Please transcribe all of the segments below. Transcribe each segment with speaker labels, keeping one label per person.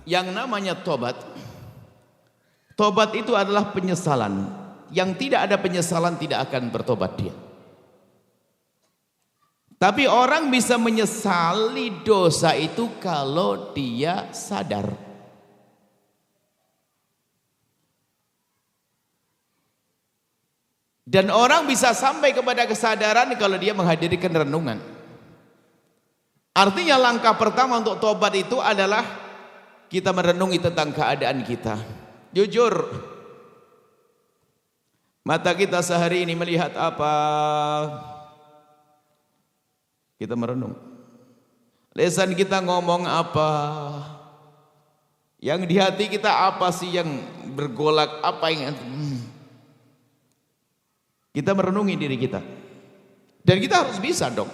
Speaker 1: yang namanya tobat. Tobat itu adalah penyesalan. Yang tidak ada penyesalan tidak akan bertobat dia. Tapi orang bisa menyesali dosa itu kalau dia sadar. Dan orang bisa sampai kepada kesadaran kalau dia menghadirkan renungan. Artinya langkah pertama untuk tobat itu adalah kita merenungi tentang keadaan kita. Jujur, mata kita sehari ini melihat apa? Kita merenung. Lisan kita ngomong apa? Yang di hati kita apa sih yang bergolak? Apa yang kita merenungi diri kita. Dan kita harus bisa dong.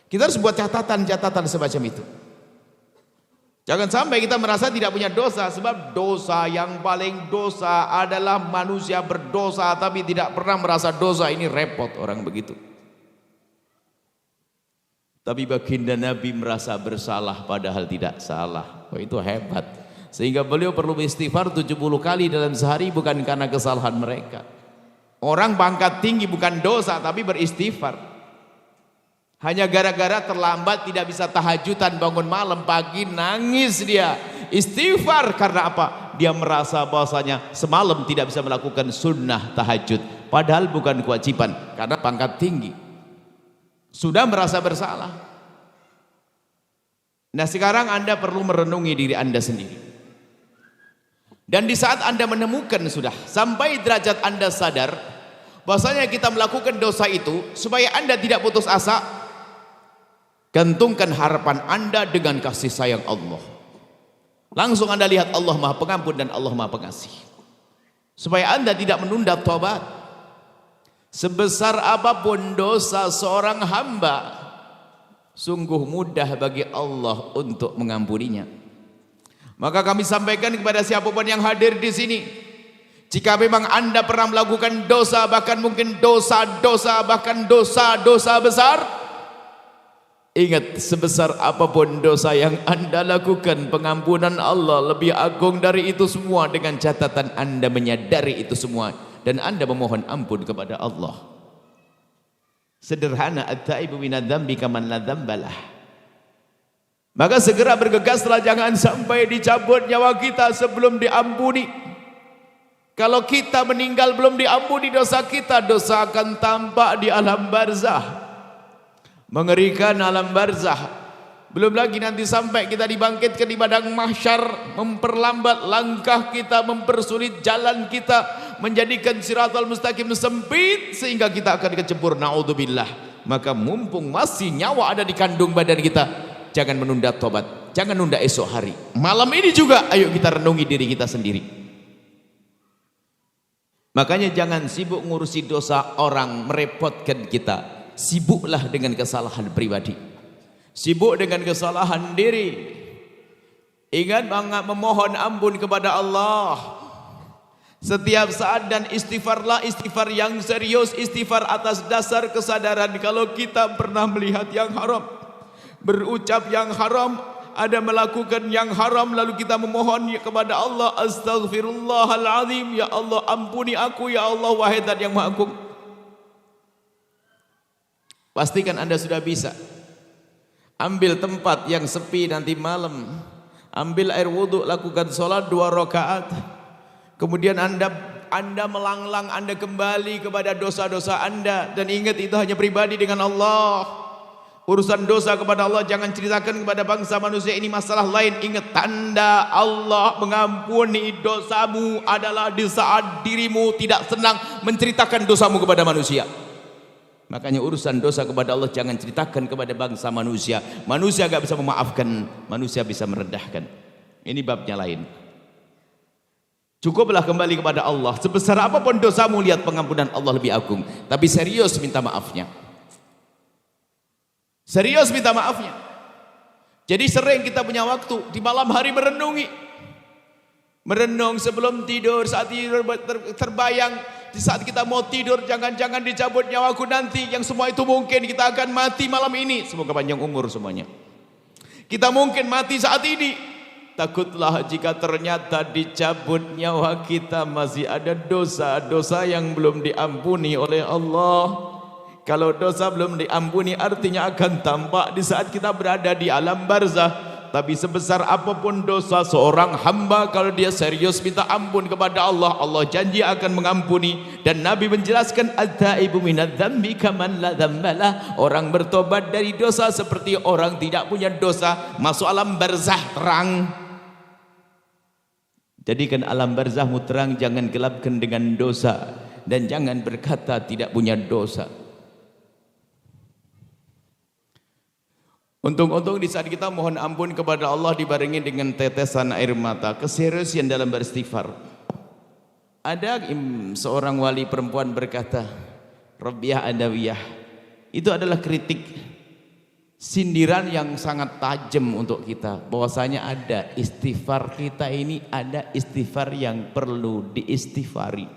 Speaker 1: Kita harus buat catatan-catatan semacam itu. Jangan sampai kita merasa tidak punya dosa, sebab dosa yang paling dosa adalah manusia berdosa tapi tidak pernah merasa dosa. Ini repot orang begitu. Tapi baginda Nabi merasa bersalah padahal tidak salah. Oh, itu hebat. Sehingga beliau perlu istighfar 70 kali dalam sehari bukan karena kesalahan mereka. Orang pangkat tinggi bukan dosa tapi beristighfar. Hanya gara-gara terlambat tidak bisa tahajudan bangun malam, pagi nangis dia. Istighfar karena apa? Dia merasa bahwasanya semalam tidak bisa melakukan sunnah tahajud. Padahal bukan kewajiban karena pangkat tinggi. Sudah merasa bersalah. Nah sekarang Anda perlu merenungi diri Anda sendiri. Dan di saat Anda menemukan sudah sampai derajat Anda sadar bahwasanya kita melakukan dosa itu, supaya Anda tidak putus asa, gantungkan harapan Anda dengan kasih sayang Allah. Langsung Anda lihat Allah Maha Pengampun dan Allah Maha Pengasih. Supaya Anda tidak menunda tobat. Sebesar apapun dosa seorang hamba, sungguh mudah bagi Allah untuk mengampuninya. Maka kami sampaikan kepada siapapun yang hadir di sini, jika memang Anda pernah melakukan dosa, bahkan mungkin dosa-dosa, bahkan dosa-dosa besar, ingat, sebesar apapun dosa yang Anda lakukan, pengampunan Allah lebih agung dari itu semua, dengan catatan Anda menyadari itu semua dan Anda memohon ampun kepada Allah. Sederhana, at-taibu minadz-dzambi kaman la dzambalah. Maka segera bergegaslah, jangan sampai dicabut nyawa kita sebelum diampuni. Kalau kita meninggal belum diampuni dosa kita, dosa akan tampak di alam barzah. Mengerikan alam barzah. Belum lagi nanti sampai kita dibangkitkan di padang mahsyar, memperlambat langkah kita, mempersulit jalan kita, menjadikan siratal mustaqim sempit sehingga kita akan kecebur, naudzubillah. Maka mumpung masih nyawa ada di kandung badan kita, jangan menunda tobat, jangan nunda esok hari. Malam ini juga ayo kita renungi diri kita sendiri. Makanya jangan sibuk ngurusi dosa orang, merepotkan kita. Sibuklah dengan kesalahan pribadi, sibuk dengan kesalahan diri. Ingat banget memohon ampun kepada Allah setiap saat, dan istighfarlah, istighfar yang serius, istighfar atas dasar kesadaran kalau kita pernah melihat yang haram, berucap yang haram, ada melakukan yang haram, lalu kita memohon kepada Allah, astaghfirullahaladzim, ya Allah ampuni aku, ya Allah wahai Zat yang Maha Agung. Pastikan Anda sudah bisa. Ambil tempat yang sepi nanti malam, ambil air wudhu, lakukan sholat 2 rakaat. Kemudian Anda melanglang, Anda kembali kepada dosa-dosa Anda, dan ingat itu hanya pribadi dengan Allah. Urusan dosa kepada Allah jangan ceritakan kepada bangsa manusia, ini masalah lain. Ingat, tanda Allah mengampuni dosamu adalah di saat dirimu tidak senang menceritakan dosamu kepada manusia. Makanya urusan dosa kepada Allah jangan ceritakan kepada bangsa manusia. Manusia gak bisa memaafkan, manusia bisa merendahkan. Ini babnya lain. Cukuplah kembali kepada Allah. Sebesar apapun dosamu, lihat pengampunan Allah lebih agung. Tapi serius minta maafnya. Serius minta maafnya. Jadi sering kita punya waktu di malam hari merenungi. Merenung sebelum tidur, saat tidur terbayang. Di saat kita mau tidur, jangan-jangan dicabut nyawaku nanti. Yang semua itu mungkin kita akan mati malam ini. Semoga panjang umur semuanya. Kita mungkin mati saat ini, Takutlah jika ternyata dicabut nyawa kita masih ada dosa-dosa yang belum diampuni oleh Allah. Kalau dosa belum diampuni artinya akan tampak di saat kita berada di alam barzah. Tapi sebesar apapun dosa seorang hamba, kalau dia serius minta ampun kepada Allah, Allah janji akan mengampuni. Dan Nabi menjelaskan, at-taibu minadz-dzambi kaman la dzambalah. Orang bertobat dari dosa seperti orang tidak punya dosa. Masuk alam barzah terang. Jadikan alam barzahmu terang, jangan gelapkan dengan dosa. Dan jangan berkata tidak punya dosa. Untung-untung di saat kita mohon ampun kepada Allah dibarengi dengan tetesan air mata, keseriusan dalam beristighfar. Ada seorang wali perempuan berkata, Rabbiyah Adawiyah, itu adalah kritik, sindiran yang sangat tajam untuk kita, bahwasanya ada istighfar kita ini, ada istighfar yang perlu diistighfari.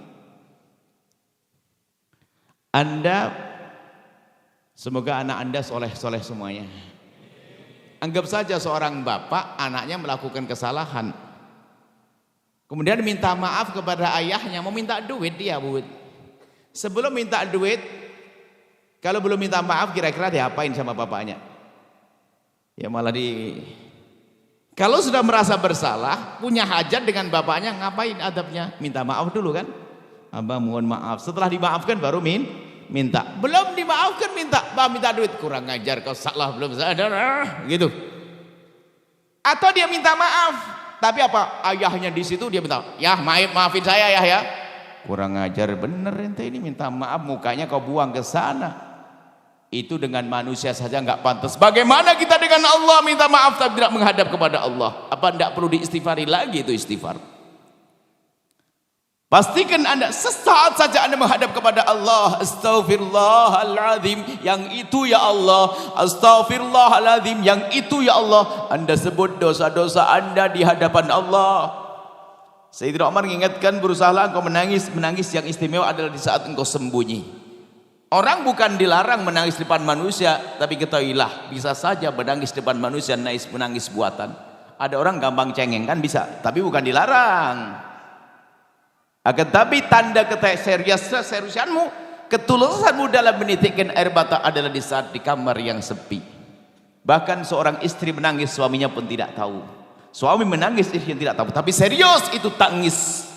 Speaker 1: Anda, semoga anak Anda soleh-soleh semuanya. Anggap saja seorang bapak, anaknya melakukan kesalahan, kemudian minta maaf kepada ayahnya, mau minta duit dia, Bu. Sebelum minta duit, kalau belum minta maaf, kira-kira diapain sama bapaknya? Ya malah kalau sudah merasa bersalah, punya hajat dengan bapaknya, ngapain adabnya? Minta maaf dulu kan? Abah mohon maaf. Setelah dimaafkan baru minta. Belum dimaafkan minta, bah minta duit, kurang ngajar kau, salah belum sadar, gitu. Atau dia minta maaf, tapi apa? Ayahnya di situ dia minta, ya maafin saya ya. Kurang ngajar bener ente ini, minta maaf mukanya kau buang ke sana. Itu dengan manusia saja nggak pantas. Bagaimana kita dengan Allah minta maaf tapi tidak menghadap kepada Allah? Apa tidak perlu diistighfari lagi itu istighfar? Pastikan Anda sesaat saja Anda menghadap kepada Allah, astaghfirullahaladzim, yang itu ya Allah, astaghfirullahaladzim, yang itu ya Allah. Anda sebut dosa-dosa Anda di hadapan Allah. Sayyidina Umar mengingatkan, berusahalah engkau menangis. Menangis yang istimewa adalah di saat engkau sembunyi. Orang bukan dilarang menangis di depan manusia, tapi ketahuilah bisa saja menangis di depan manusia menangis buatan. Ada orang gampang cengeng kan bisa, tapi bukan dilarang. Akan tapi tanda keseriusanmu, ketulusanmu dalam menitikkan air mata adalah di saat di kamar yang sepi. Bahkan seorang istri menangis, suaminya pun tidak tahu. Suami menangis, istri tidak tahu. Tapi serius itu tangis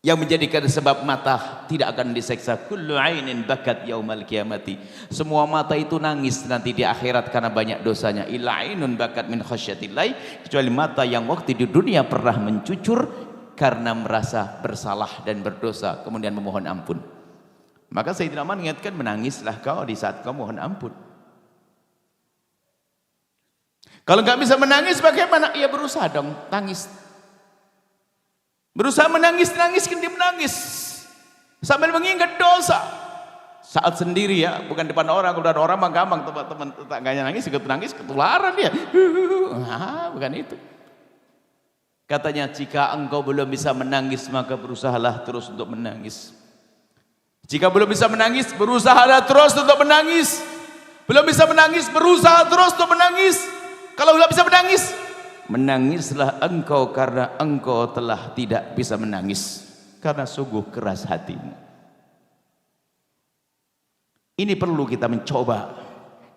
Speaker 1: yang menjadikan sebab mata tidak akan diseksa. Kullu ainin bakat yaumal qiyamati. Semua mata itu nangis nanti di akhirat karena banyak dosanya. Illa ainun bakat min khasyatillah, kecuali mata yang waktu di dunia pernah mencucur karena merasa bersalah dan berdosa, kemudian memohon ampun. Maka Sayyidina Umar mengingatkan, menangislah kau di saat kau mohon ampun. Kalau nggak bisa menangis bagaimana? Ya berusaha dong, tangis. Berusaha nangiskan dia menangis sambil mengingat dosa. Saat sendiri ya, bukan depan orang. Kalau depan orang mah gampang, teman-teman tetangganya nangis, ikut nangis, ketularan dia. Bukan itu. Katanya, jika engkau belum bisa menangis, maka berusahalah terus untuk menangis. Jika belum bisa menangis, berusahalah terus untuk menangis. Belum bisa menangis, berusaha terus untuk menangis. Kalau belum bisa menangis, menangislah engkau karena engkau telah tidak bisa menangis. Karena sungguh keras hatimu. Ini perlu kita mencoba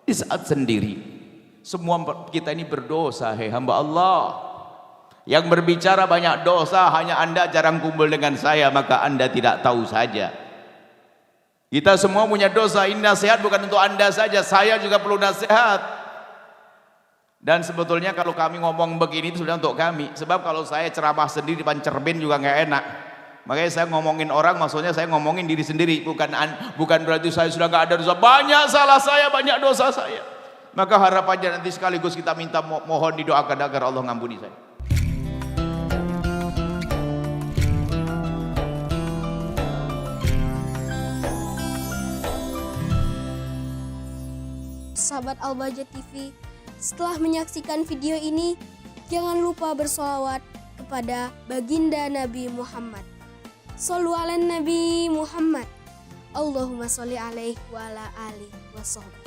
Speaker 1: di saat sendiri. Semua kita ini berdosa, hei hamba Allah. Yang berbicara banyak dosa, hanya Anda jarang kumpul dengan saya, maka Anda tidak tahu saja. Kita semua punya dosa. Ini nasihat bukan untuk Anda saja, saya juga perlu nasihat. Dan sebetulnya kalau kami ngomong begini itu sudah untuk kami. Sebab kalau saya ceramah sendiri depan cermin juga nggak enak. Makanya saya ngomongin orang, maksudnya saya ngomongin diri sendiri. Bukan berarti saya sudah nggak ada dosa. Banyak salah saya, banyak dosa saya. Maka harapannya nanti sekaligus kita minta mohon didoakan agar Allah ngampuni saya.
Speaker 2: Sahabat Al-Bahjah TV, setelah menyaksikan video ini, jangan lupa bersolawat kepada baginda Nabi Muhammad. Shollu ala Nabi Muhammad. Allahumma sholli alaihi wa ala alihi wa sahbihi.